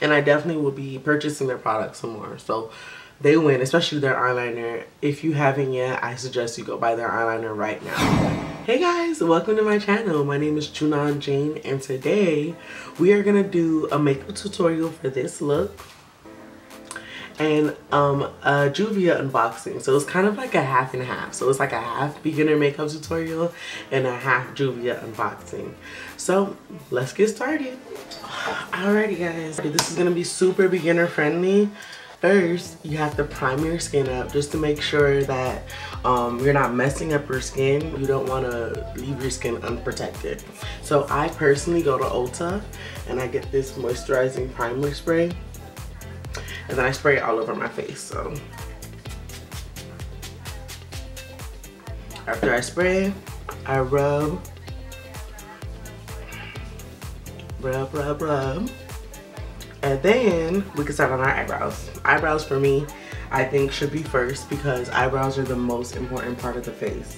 And I definitely will be purchasing their products some more. So they win, especially their eyeliner. If you haven't yet, I suggest you go buy their eyeliner right now. Hey guys, welcome to my channel. My name is Junan Jane, and today we are gonna do a makeup tutorial for this look and a Juvia unboxing. So it's kind of like a half and half. So it's like a half beginner makeup tutorial and a half Juvia unboxing. So let's get started. Alrighty guys, this is gonna be super beginner friendly. First, you have to prime your skin up just to make sure that you're not messing up your skin. You don't want to leave your skin unprotected. So I personally go to Ulta and I get this moisturizing primer spray, and then I spray it all over my face. So after I spray, I rub. And then we can start on our eyebrows. Eyebrows for me, I think should be first because eyebrows are the most important part of the face.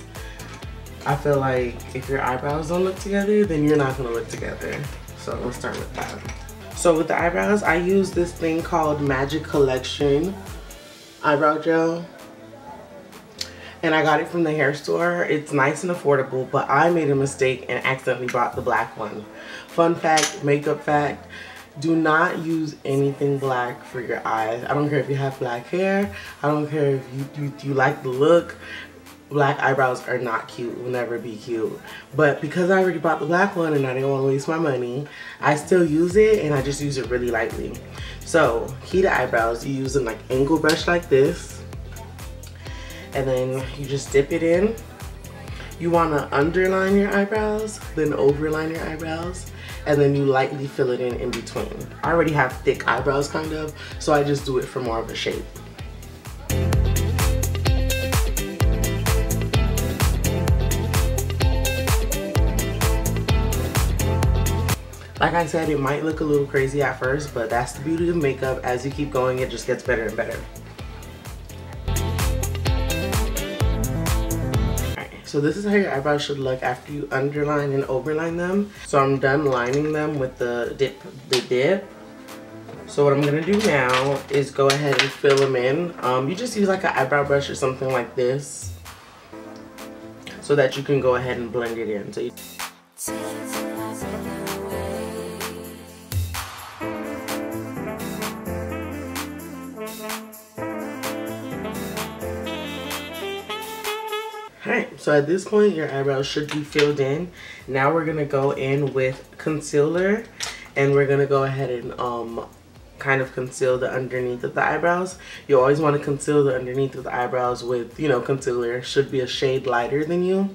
I feel like if your eyebrows don't look together, then you're not gonna look together. So let's start with that. So with the eyebrows, I use this thing called Magic Collection eyebrow gel. And I got it from the hair store. It's nice and affordable, but I made a mistake and accidentally bought the black one. Fun fact, makeup fact, do not use anything black for your eyes. I don't care if you have black hair. I don't care if you like the look. Black eyebrows are not cute, will never be cute. But because I already bought the black one and I didn't want to waste my money, I still use it, and I just use it really lightly. So heated eyebrows, you use an like angle brush like this, and then you just dip it in. You want to underline your eyebrows, then overline your eyebrows, and then you lightly fill it in between. I already have thick eyebrows kind of, so I just do it for more of a shape. Like I said, it might look a little crazy at first, but that's the beauty of makeup. As you keep going, it just gets better and better. So this is how your eyebrows should look after you underline and overline them. So I'm done lining them with the dip. So what I'm gonna do now is go ahead and fill them in. You just use like an eyebrow brush or something like this so that you can go ahead and blend it in. Alright, so at this point your eyebrows should be filled in. Now we're gonna go in with concealer, and we're gonna go ahead and kind of conceal the underneath of the eyebrows. You always want to conceal the underneath of the eyebrows with, you know, concealer. Should be a shade lighter than you.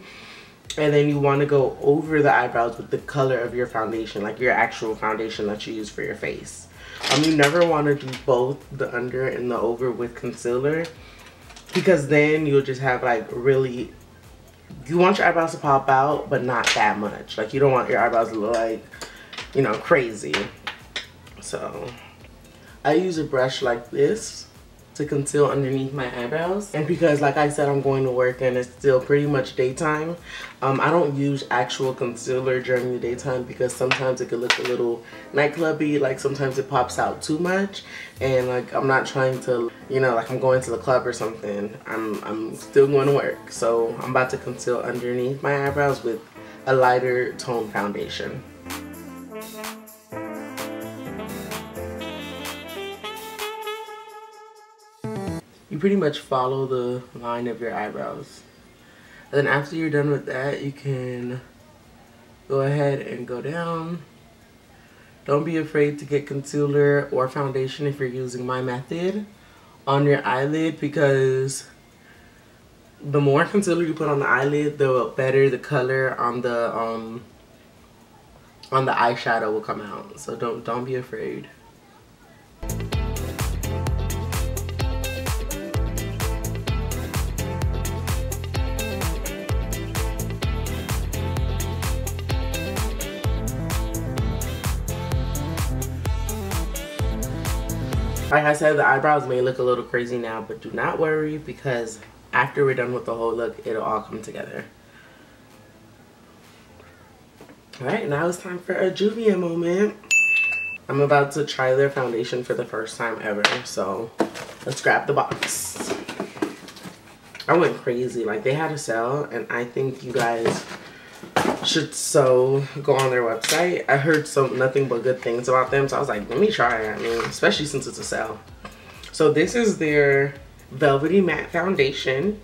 And then you want to go over the eyebrows with the color of your foundation, like your actual foundation that you use for your face. You never want to do both the under and the over with concealer, because then you'll just have like really, you want your eyebrows to pop out, but not that much. Like you don't want your eyebrows to look like, you know, crazy. So I use a brush like this to conceal underneath my eyebrows. And because like I said, I'm going to work and it's still pretty much daytime, I don't use actual concealer during the daytime because sometimes it could look a little nightclubby. Like sometimes it pops out too much, and like I'm not trying to, you know, like I'm going to the club or something. I'm still going to work. So I'm about to conceal underneath my eyebrows with a lighter tone foundation. You pretty much follow the line of your eyebrows. And then after you're done with that, you can go ahead and go down. Don't be afraid to get concealer or foundation if you're using my method on your eyelid, because the more concealer you put on the eyelid, the better the color on the eyeshadow will come out. So don't be afraid. Like I said, the eyebrows may look a little crazy now, but do not worry, because after we're done with the whole look, it'll all come together. Alright, now it's time for a Juvia moment. I'm about to try their foundation for the first time ever, so let's grab the box. I went crazy. Like, they had a sale, and I think you guys should so go on their website. I heard nothing but good things about them, so I was like, let me try it. I mean, especially since it's a sale. So this is their Velvety Matte Foundation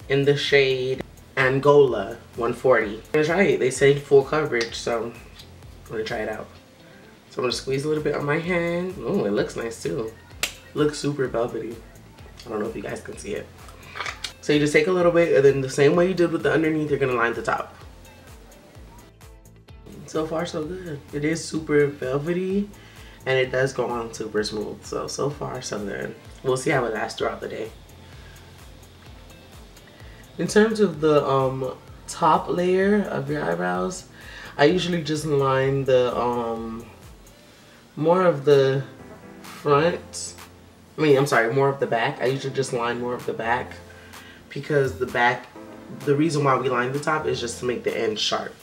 in the shade Angola 140. I'm gonna try it. They say full coverage, so I'm gonna try it out. So I'm gonna squeeze a little bit on my hand. Oh, it looks nice too. It looks super velvety. I don't know if you guys can see it. So you just take a little bit, and then the same way you did with the underneath, you're gonna line the top. So far so good. It is super velvety, and it does go on super smooth. So far so good. We'll see how it lasts throughout the day. In terms of the top layer of your eyebrows, I usually just line the more of the front. I mean, I'm sorry, more of the back. I usually just line more of the back, because the reason why we line the top is just to make the end sharp.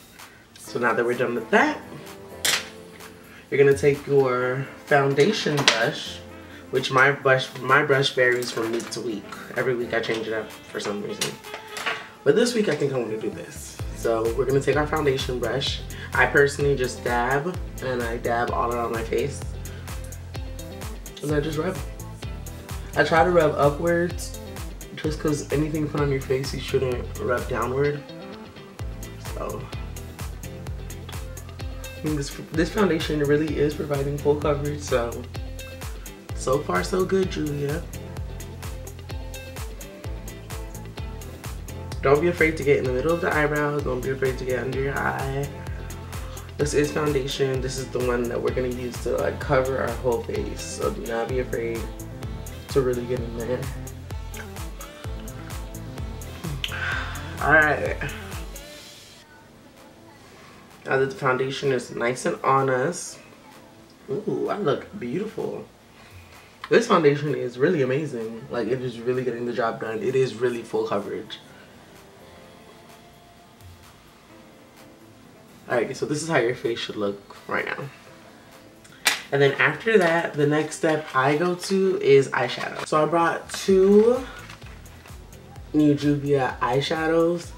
So now that we're done with that, you're gonna take your foundation brush, which my brush varies from week to week. Every week I change it up for some reason. But this week I think I'm gonna do this. So we're gonna take our foundation brush. I personally just dab, and I dab all around my face. And I just rub. I try to rub upwards, just because anything put on your face, you shouldn't rub downward. So I mean, this foundation really is providing full coverage, so far so good, Juvia. Don't be afraid to get in the middle of the eyebrows. Don't be afraid to get under your eye. This is foundation. This is the one that we're gonna use to like cover our whole face. So do not be afraid to really get in there. All right. Now that the foundation is nice and on us. Ooh, I look beautiful. This foundation is really amazing. Like, it is really getting the job done. It is really full coverage. Alright, so this is how your face should look right now. And then after that, the next step I go to is eyeshadow. So I brought two new Juvia eyeshadows.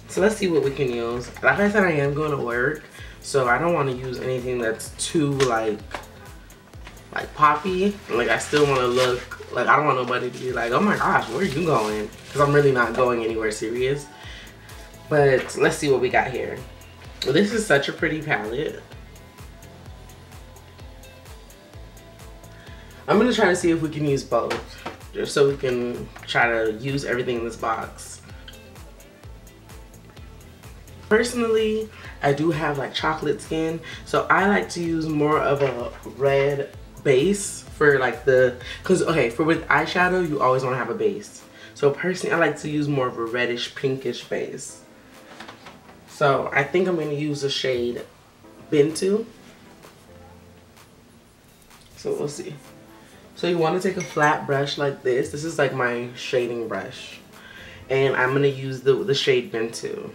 So let's see what we can use. Like I said, I am going to work, so I don't want to use anything that's too like poppy. Like, I still want to look like, I don't want nobody to be like, oh my gosh, where are you going? Because I'm really not going anywhere serious. But let's see what we got here. Well, this is such a pretty palette. I'm going to try to see if we can use both, just so we can try to use everything in this box. Personally, I do have like chocolate skin, so I like to use more of a red base for like with eyeshadow, you always want to have a base. So personally, I like to use more of a reddish pinkish base. So I think I'm going to use the shade Bintu. So we'll see. So you want to take a flat brush like this. This is like my shading brush. And I'm going to use the shade Bintu.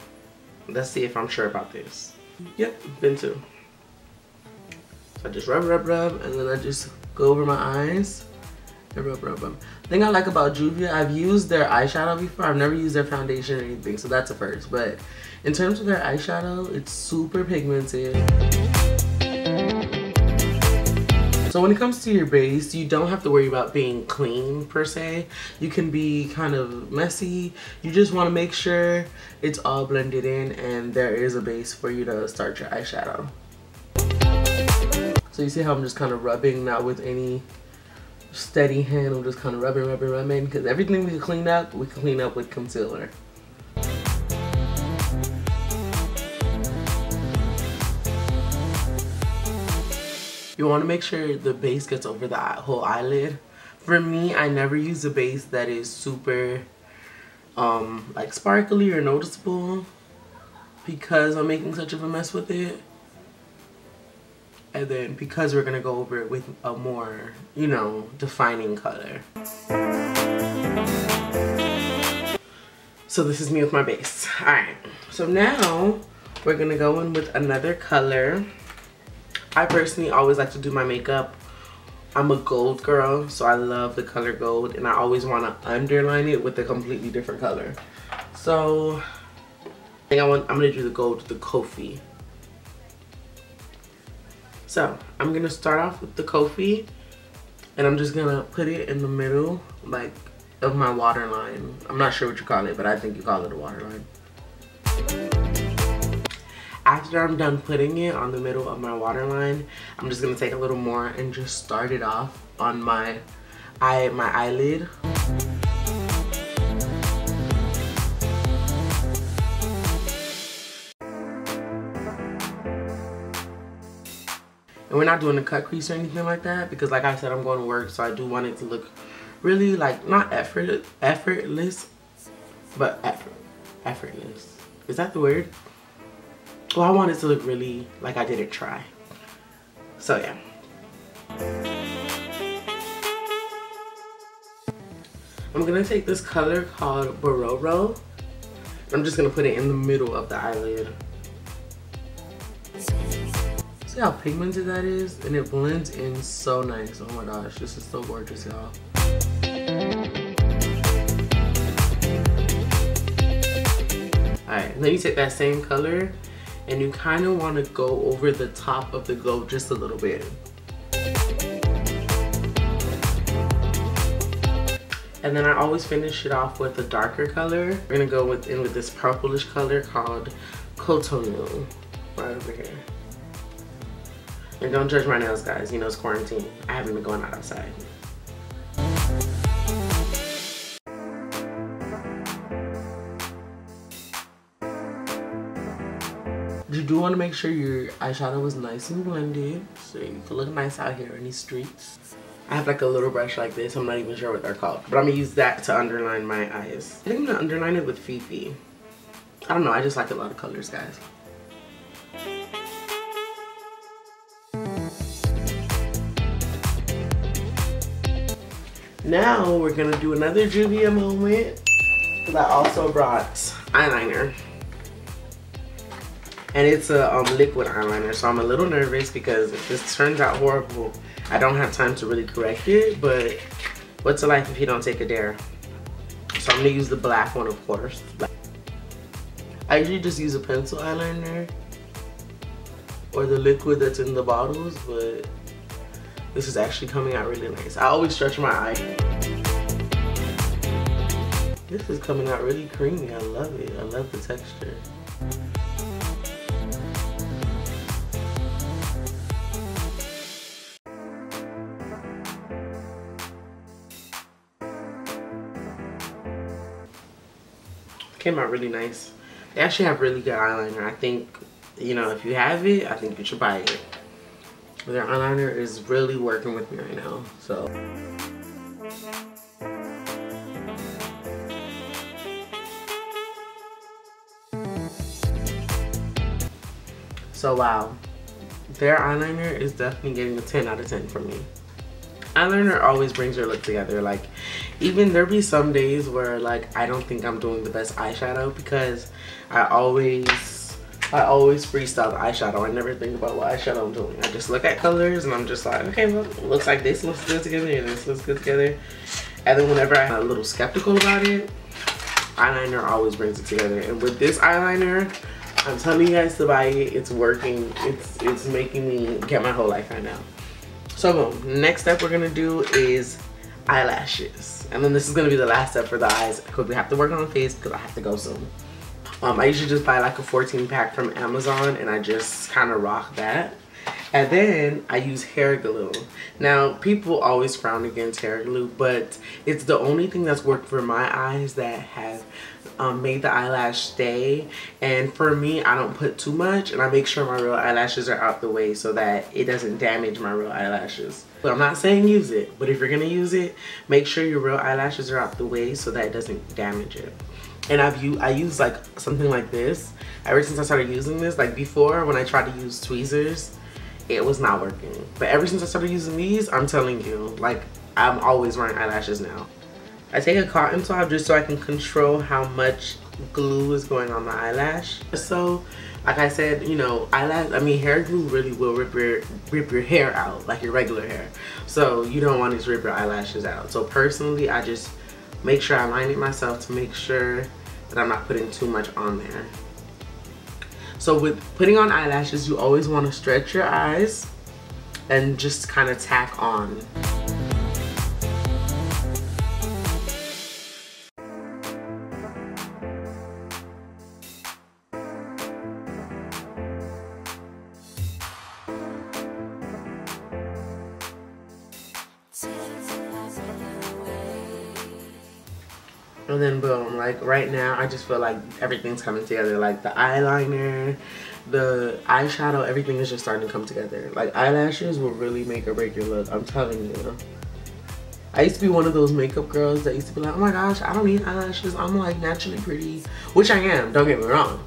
Let's see if I'm sure about this. Yep, Bintu. So I just rub, and then I just go over my eyes and rub. The thing I like about Juvia, I've used their eyeshadow before. I've never used their foundation or anything, so that's a first. But in terms of their eyeshadow, it's super pigmented. So when it comes to your base, you don't have to worry about being clean per se. You can be kind of messy. You just want to make sure it's all blended in and there is a base for you to start your eyeshadow. So you see how I'm just kind of rubbing, not with any steady hand. I'm just kind of rubbing, because everything we can clean up with concealer. You want to make sure the base gets over the whole eyelid. For me, I never use a base that is super like sparkly or noticeable, because I'm making such of a mess with it. And then because we're gonna go over it with a more, you know, defining color. So this is me with my base. Alright, so now we're gonna go in with another color. I personally always like to do my makeup. I'm a gold girl, so I love the color gold, and I always want to underline it with a completely different color. So I think I'm gonna do the gold with the Kofi. So I'm gonna start off with the Kofi, and I'm just gonna put it in the middle, like, of my waterline. I'm not sure what you call it, but I think you call it a waterline. After I'm done putting it on the middle of my waterline, I'm just gonna take a little more and just start it off on my eyelid. And we're not doing a cut crease or anything like that, because like I said, I'm going to work, so I do want it to look really, like, not effortless, but effortless. Is that the word? Well, I want it to look really like I didn't try. So yeah. I'm gonna take this color called Bororo. I'm just gonna put it in the middle of the eyelid. See how pigmented that is? And it blends in so nice. Oh my gosh, this is so gorgeous, y'all. Alright, then you take that same color and you kind of want to go over the top of the glow just a little bit. And then I always finish it off with a darker color. We're gonna go in with this purplish color called Cotonou, right over here. And don't judge my nails, guys. You know it's quarantine. I haven't been going outside. You do want to make sure your eyeshadow is nice and blended, so you can look nice out here in these streets. I have like a little brush like this. I'm not even sure what they're called, but I'm gonna use that to underline my eyes. I think I'm gonna underline it with Fifi. I don't know, I just like a lot of colors, guys. Now we're gonna do another Juvia moment, because I also brought eyeliner. And it's a liquid eyeliner, so I'm a little nervous because if this turns out horrible, I don't have time to really correct it, but what's it life if you don't take a dare? So I'm gonna use the black one, of course. I usually just use a pencil eyeliner or the liquid that's in the bottles, but this is actually coming out really nice. I always stretch my eye. This is coming out really creamy. I love it. I love the texture. Came out really nice. They actually have really good eyeliner. I think, you know, if you have it, I think you should buy it. Their eyeliner is really working with me right now, so. So wow, their eyeliner is definitely getting a 10 out of 10 from me. Eyeliner always brings your look together. Like, even there be some days where like I don't think I'm doing the best eyeshadow because I always freestyle the eyeshadow. I never think about what eyeshadow I'm doing. I just look at colors and I'm just like, okay, well, it looks like this looks good together and this looks good together. And then whenever I'm a little skeptical about it, eyeliner always brings it together. And with this eyeliner, I'm telling you guys to buy it. It's working. It's making me get my whole life right now. So next step we're gonna do is eyelashes, and then this is gonna be the last step for the eyes because we have to work on the face because I have to go soon. I usually just buy like a 14 pack from Amazon and I just kind of rock that. And then I use hair glue. Now, people always frown against hair glue, but it's the only thing that's worked for my eyes that have made the eyelash stay. And for me, I don't put too much, and I make sure my real eyelashes are out the way so that it doesn't damage my real eyelashes. But I'm not saying use it, but if you're gonna use it, make sure your real eyelashes are out the way so that it doesn't damage it. And I use like something like this ever since I started using this. Like before, when I tried to use tweezers, it was not working. But ever since I started using these, I'm telling you, like, I'm always wearing eyelashes now. I take a cotton swab just so I can control how much glue is going on the eyelash. So Like I said, you know, hair glue really will rip your hair out, like your regular hair. So you don't want to rip your eyelashes out. So personally, I just make sure I line it myself to make sure that I'm not putting too much on there. So with putting on eyelashes, you always want to stretch your eyes and just kind of tack on. And then boom, like right now I just feel like everything's coming together. Like the eyeliner, the eyeshadow, everything is just starting to come together. Like eyelashes will really make or break your look, I'm telling you. I used to be one of those makeup girls that used to be like, oh my gosh, I don't need eyelashes, I'm like naturally pretty. Which I am, don't get me wrong.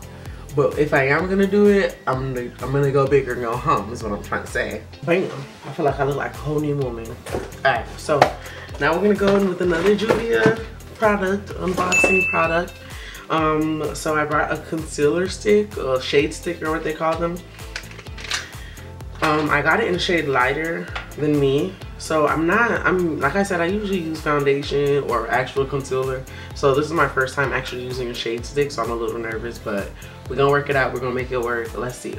But if I am gonna do it, I'm gonna go big or go home is what I'm trying to say. Bam, I feel like I look like a whole new woman. Alright, so now we're gonna go in with another Juvia product, unboxing product. So I brought a concealer stick, a shade stick or what they call them. I got it in a shade lighter than me. So I'm like I said, I usually use foundation or actual concealer. So this is my first time actually using a shade stick, so I'm a little nervous, but we're gonna work it out, we're gonna make it work. Let's see.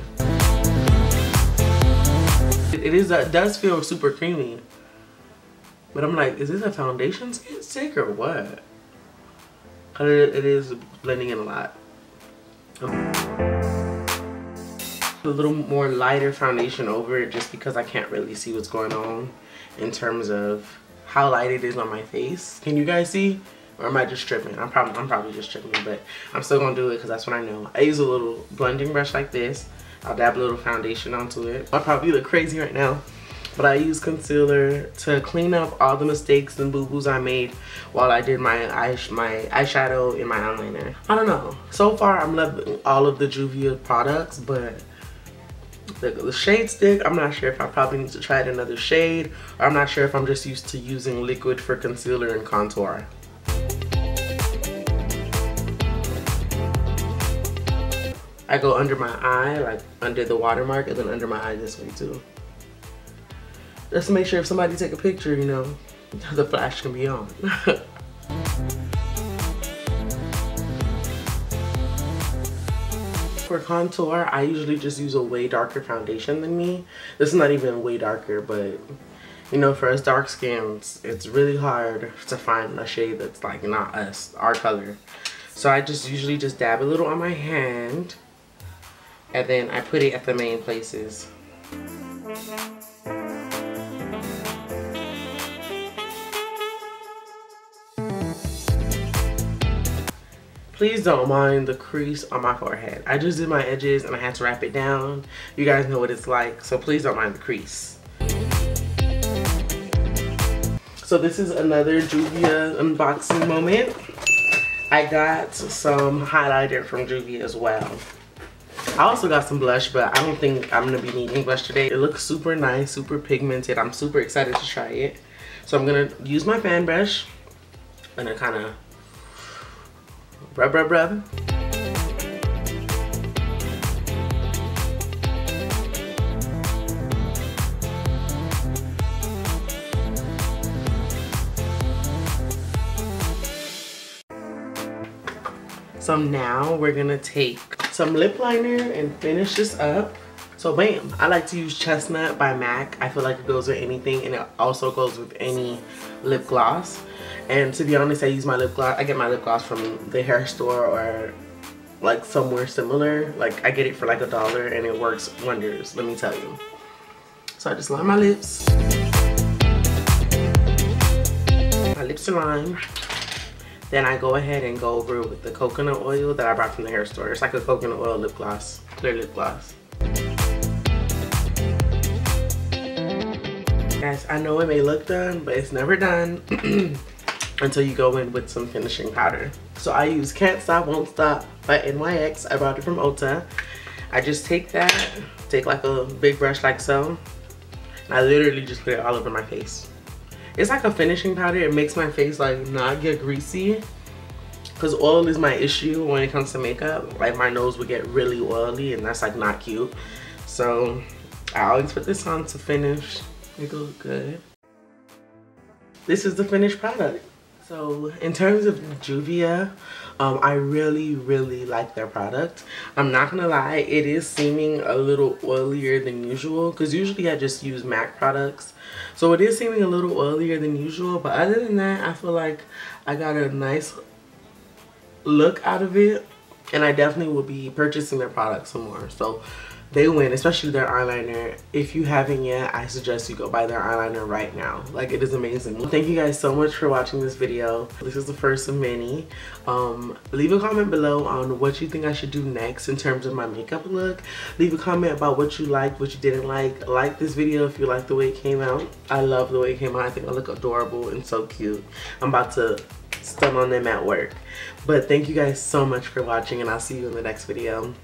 It does feel super creamy. But I'm like, is this a foundation stick or what? Cause it is blending in a lot. A little more lighter foundation over it just because I can't really see what's going on in terms of how light it is on my face. Can you guys see? Or am I just tripping? I'm probably just tripping, but I'm still gonna do it because that's what I know. I use a little blending brush like this. I'll dab a little foundation onto it. I probably look crazy right now, but I use concealer to clean up all the mistakes and boo-boos I made while I did my eyeshadow and my eyeliner. I don't know. So far, I'm loving all of the Juvia products, but the shade stick, I'm not sure if I probably need to try it another shade, or I'm not sure if I'm just used to using liquid for concealer and contour. I go under my eye, like under the watermark, and then under my eye this way too. Just to make sure if somebody take a picture, you know, the flash can be on. For contour, I usually just use a way darker foundation than me. This is not even way darker, but you know, for us dark skins, it's really hard to find a shade that's like not us, our color. So I just usually just dab a little on my hand, and then I put it at the main places. Please don't mind the crease on my forehead. I just did my edges and I had to wrap it down. You guys know what it's like, so please don't mind the crease. So this is another Juvia unboxing moment. I got some highlighter from Juvia as well. I also got some blush, but I don't think I'm gonna be needing blush today. It looks super nice, super pigmented. I'm super excited to try it. So I'm gonna use my fan brush and then kind of rub. So now we're gonna take some lip liner and finish this up. So bam, I like to use Chestnut by MAC. I feel like it goes with anything, and it also goes with any lip gloss. And to be honest, I use my lip gloss, I get my lip gloss from the hair store or like somewhere similar. Like I get it for like $1 and it works wonders, let me tell you. So I just line my lips. My lips are lined. Then I go ahead and go over with the coconut oil that I brought from the hair store. It's like a coconut oil lip gloss, clear lip gloss. Guys, I know it may look done, but it's never done until you go in with some finishing powder. So I use Can't Stop, Won't Stop by NYX. I bought it from Ulta. I just take like a big brush like so, and I literally just put it all over my face. It's like a finishing powder. It makes my face like not get greasy, because oil is my issue when it comes to makeup. Like my nose would get really oily and that's like not cute. So I always put this on to finish. It look good. This is the finished product. So in terms of Juvia, I really like their product. I'm not gonna lie, it is seeming a little oilier than usual because usually I just use MAC products. So it is seeming a little oilier than usual, but other than that, I feel like I got a nice look out of it, and I definitely will be purchasing their products some more. So they win, especially their eyeliner. If you haven't yet, I suggest you go buy their eyeliner right now. Like, it is amazing. Well, thank you guys so much for watching this video. This is the first of many. Leave a comment below on what you think I should do next in terms of my makeup look. Leave a comment about what you liked, what you didn't like. Like this video if you like the way it came out. I love the way it came out. I think I look adorable and so cute. I'm about to stun on them at work. But thank you guys so much for watching, and I'll see you in the next video.